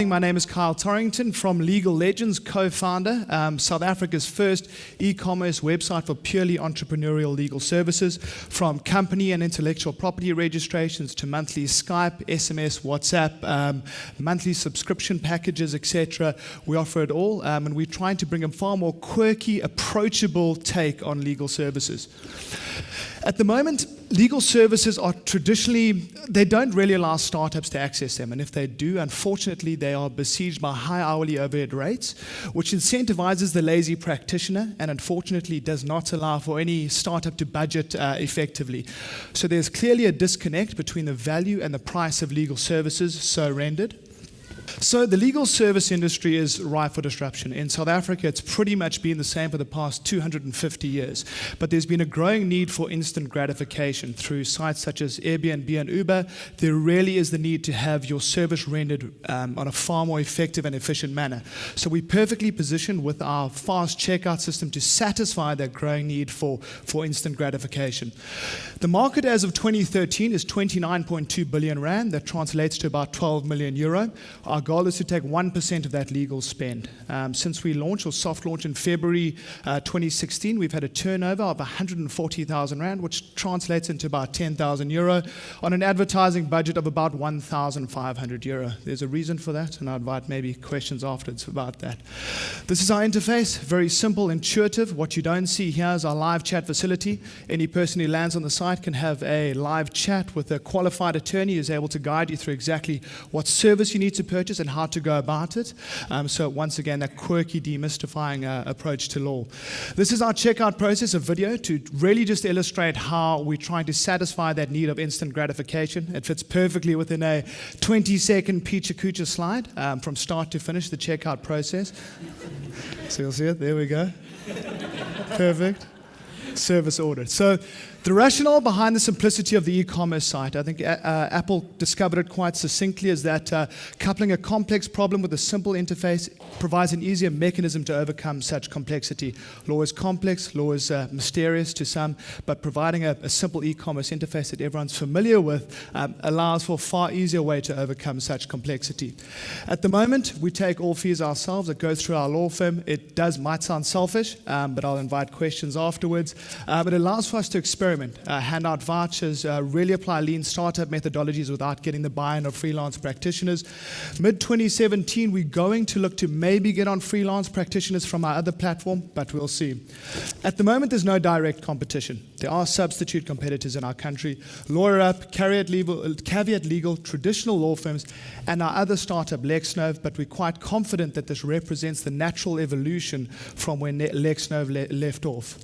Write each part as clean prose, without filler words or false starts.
morning. My name is Kyle Torrington from Legal Legends, co-founder, South Africa's first e-commerce website for purely entrepreneurial legal services, from company and intellectual property registrations to monthly Skype, SMS, WhatsApp, monthly subscription packages, etc. We offer it all, and we're trying to bring a far more quirky, approachable take on legal services. At the moment, legal services are traditionally, they don't really allow startups to access them. And if they do, unfortunately, they are besieged by high hourly overhead rates, which incentivizes the lazy practitioner and unfortunately does not allow for any startup to budget effectively. So there's clearly a disconnect between the value and the price of legal services so rendered. So the legal service industry is ripe for disruption. In South Africa, it's pretty much been the same for the past 250 years. But there's been a growing need for instant gratification through sites such as Airbnb and Uber. There really is the need to have your service rendered on a far more effective and efficient manner. So we're perfectly positioned with our fast checkout system to satisfy that growing need for instant gratification. The market as of 2013 is 29.2 billion rand. That translates to about 12 million euro. Our goal is to take 1% of that legal spend. Since we launched, or soft launched in February 2016, we've had a turnover of 140,000 rand, which translates into about 10,000 euro on an advertising budget of about 1,500 euro. There's a reason for that, and I invite maybe questions afterwards about that. This is our interface, very simple, intuitive. What you don't see here is our live chat facility. Any person who lands on the site can have a live chat with a qualified attorney who's able to guide you through exactly what service you need to purchase and how to go about it. So once again, that quirky, demystifying approach to law. This is our checkout process, a video to really just illustrate how we're trying to satisfy that need of instant gratification. It fits perfectly within a 20-second Pecha-Kucha slide from start to finish, the checkout process. So you'll see it, there we go. Perfect. Service order. So the rationale behind the simplicity of the e-commerce site, I think Apple discovered it quite succinctly, is that coupling a complex problem with a simple interface provides an easier mechanism to overcome such complexity. Law is complex, law is mysterious to some, but providing a simple e-commerce interface that everyone's familiar with allows for a far easier way to overcome such complexity. At the moment, we take all fees ourselves. It goes through our law firm. It might sound selfish, but I'll invite questions afterwards. It allows for us to experiment, hand out vouchers, really apply lean startup methodologies without getting the buy-in of freelance practitioners. Mid-2017, we're going to look to maybe get on freelance practitioners from our other platform, but we'll see. At the moment, there's no direct competition. There are substitute competitors in our country. Lawyer Up, Caveat Legal, traditional law firms, and our other startup, LexNov, but we're quite confident that this represents the natural evolution from where LexNov left off.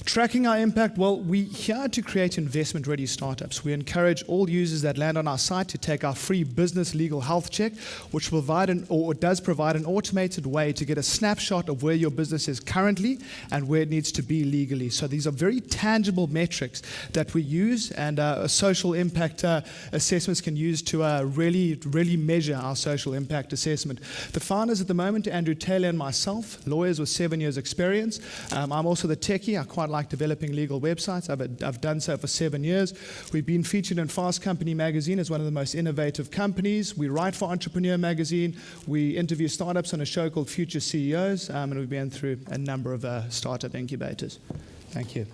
Tracking our impact, well, we're here to create investment-ready startups. We encourage all users that land on our site to take our free business legal health check, which does provide an automated way to get a snapshot of where your business is currently and where it needs to be legally. So these are very tangible metrics that we use, and social impact assessments can use to really measure our social impact assessment. The founders at the moment, Andrew Taylor and myself, lawyers with 7 years experience. I'm also the techie. I quite like developing legal websites. I've done so for 7 years. We've been featured in Fast Company magazine as one of the most innovative companies. We write for Entrepreneur magazine. We interview startups on a show called Future CEOs, and we've been through a number of startup incubators. Thank you.